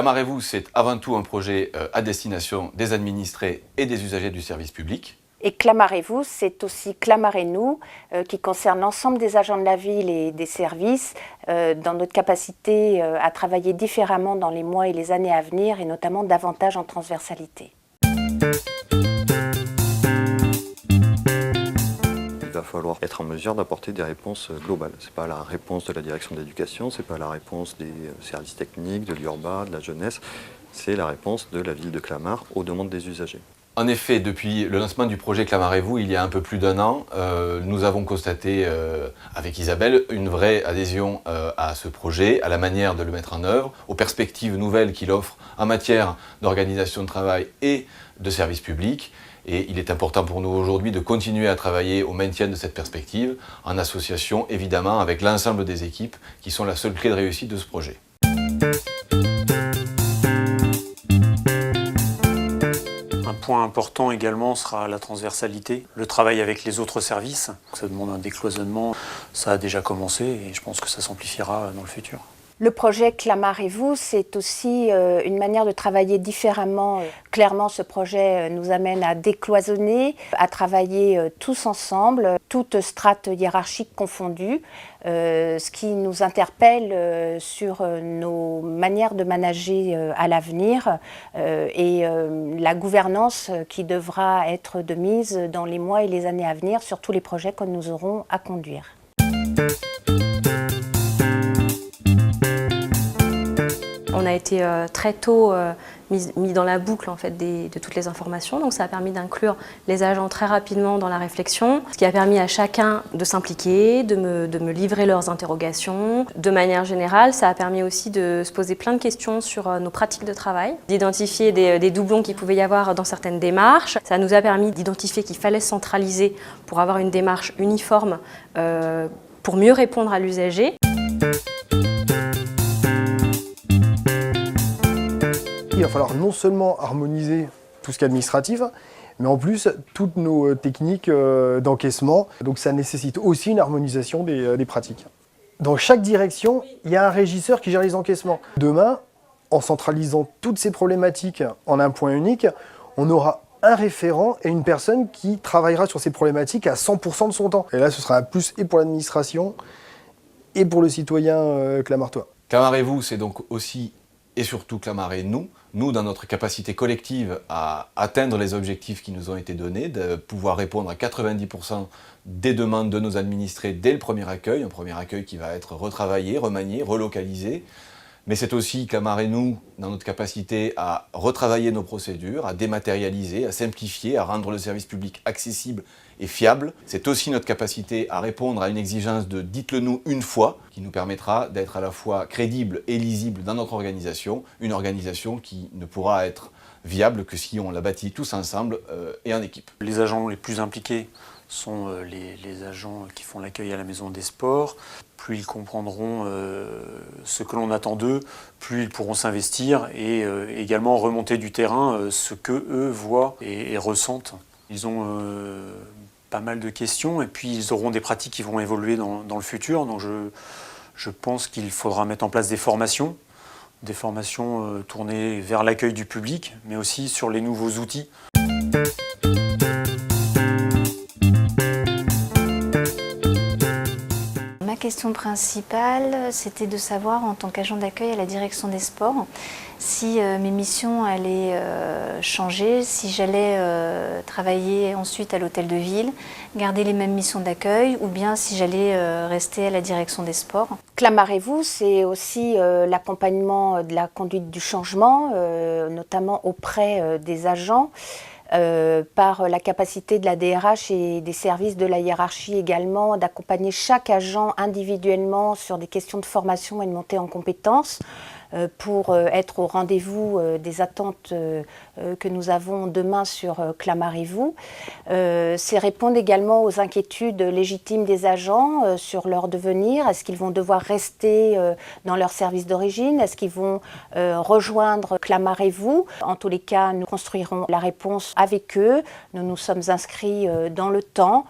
Clamarez-vous, c'est avant tout un projet à destination des administrés et des usagers du service public. Et Clamarez-vous, c'est aussi Clamarez-nous, qui concerne l'ensemble des agents de la ville et des services, dans notre capacité à travailler différemment dans les mois et les années à venir, et notamment davantage en transversalité. Il va falloir être en mesure d'apporter des réponses globales. Ce n'est pas la réponse de la direction de l'éducation, ce n'est pas la réponse des services techniques, de l'URBA, de la jeunesse, c'est la réponse de la ville de Clamart aux demandes des usagers. En effet, depuis le lancement du projet Clamarez-vous, il y a un peu plus d'un an, nous avons constaté avec Isabelle une vraie adhésion à ce projet, à la manière de le mettre en œuvre, aux perspectives nouvelles qu'il offre en matière d'organisation de travail et de services publics. Et il est important pour nous aujourd'hui de continuer à travailler au maintien de cette perspective, en association évidemment avec l'ensemble des équipes qui sont la seule clé de réussite de ce projet. Un point important également sera la transversalité, le travail avec les autres services. Ça demande un décloisonnement, ça a déjà commencé et je pense que ça s'amplifiera dans le futur. Le projet Clamarez-vous, c'est aussi une manière de travailler différemment. Clairement, ce projet nous amène à décloisonner, à travailler tous ensemble, toutes strates hiérarchiques confondues, ce qui nous interpelle sur nos manières de manager à l'avenir et la gouvernance qui devra être de mise dans les mois et les années à venir sur tous les projets que nous aurons à conduire. On a été très tôt mis dans la boucle en fait, de toutes les informations, donc ça a permis d'inclure les agents très rapidement dans la réflexion, ce qui a permis à chacun de s'impliquer, de me livrer leurs interrogations. De manière générale, ça a permis aussi de se poser plein de questions sur nos pratiques de travail, d'identifier des doublons qu'il pouvait y avoir dans certaines démarches. Ça nous a permis d'identifier qu'il fallait centraliser pour avoir une démarche uniforme pour mieux répondre à l'usager. Il va falloir non seulement harmoniser tout ce qui est administratif, mais en plus toutes nos techniques d'encaissement. Donc ça nécessite aussi une harmonisation des pratiques. Dans chaque direction, il y a un régisseur qui gère les encaissements. Demain, en centralisant toutes ces problématiques en un point unique, on aura un référent et une personne qui travaillera sur ces problématiques à 100% de son temps. Et là, ce sera un plus et pour l'administration et pour le citoyen clamartois. Clamarez-vous, c'est donc aussi et surtout Clamarez-nous, nous dans notre capacité collective à atteindre les objectifs qui nous ont été donnés, de pouvoir répondre à 90% des demandes de nos administrés dès le premier accueil, un premier accueil qui va être retravaillé, remanié, relocalisé. Mais c'est aussi Clamarez-nous dans notre capacité à retravailler nos procédures, à dématérialiser, à simplifier, à rendre le service public accessible et fiable. C'est aussi notre capacité à répondre à une exigence de « dites-le-nous une fois » qui nous permettra d'être à la fois crédible et lisible dans notre organisation, une organisation qui ne pourra être viable que si on la bâtit tous ensemble et en équipe. Les agents les plus impliqués sont les agents qui font l'accueil à la Maison des Sports. Plus ils comprendront ce que l'on attend d'eux, plus ils pourront s'investir et également remonter du terrain ce qu'eux voient et ressentent. Ils ont pas mal de questions et puis ils auront des pratiques qui vont évoluer dans le futur. Donc je pense qu'il faudra mettre en place des formations tournées vers l'accueil du public, mais aussi sur les nouveaux outils. Ma question principale, c'était de savoir, en tant qu'agent d'accueil à la direction des sports, si mes missions allaient changer, si j'allais travailler ensuite à l'hôtel de ville, garder les mêmes missions d'accueil, ou bien si j'allais rester à la direction des sports. Clamarez-vous, c'est aussi l'accompagnement de la conduite du changement, notamment auprès des agents. Par la capacité de la DRH et des services de la hiérarchie également d'accompagner chaque agent individuellement sur des questions de formation et de montée en compétences pour être au rendez-vous des attentes que nous avons demain sur Clamarez-vous. C'est répondre également aux inquiétudes légitimes des agents sur leur devenir. Est-ce qu'ils vont devoir rester dans leur service d'origine? Est-ce qu'ils vont rejoindre Clamarez-vous? En tous les cas, nous construirons la réponse avec eux. Nous nous sommes inscrits dans le temps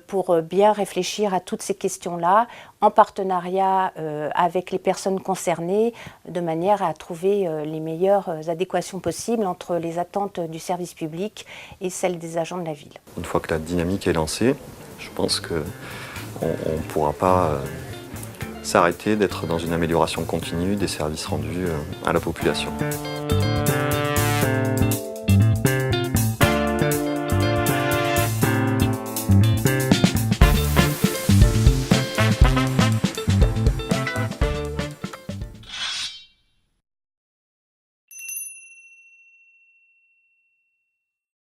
pour bien réfléchir à toutes ces questions-là, en partenariat avec les personnes concernées, de manière à trouver les meilleures adéquations possibles entre les attentes du service public et celles des agents de la ville. Une fois que la dynamique est lancée, je pense qu'on ne pourra pas s'arrêter d'être dans une amélioration continue des services rendus à la population.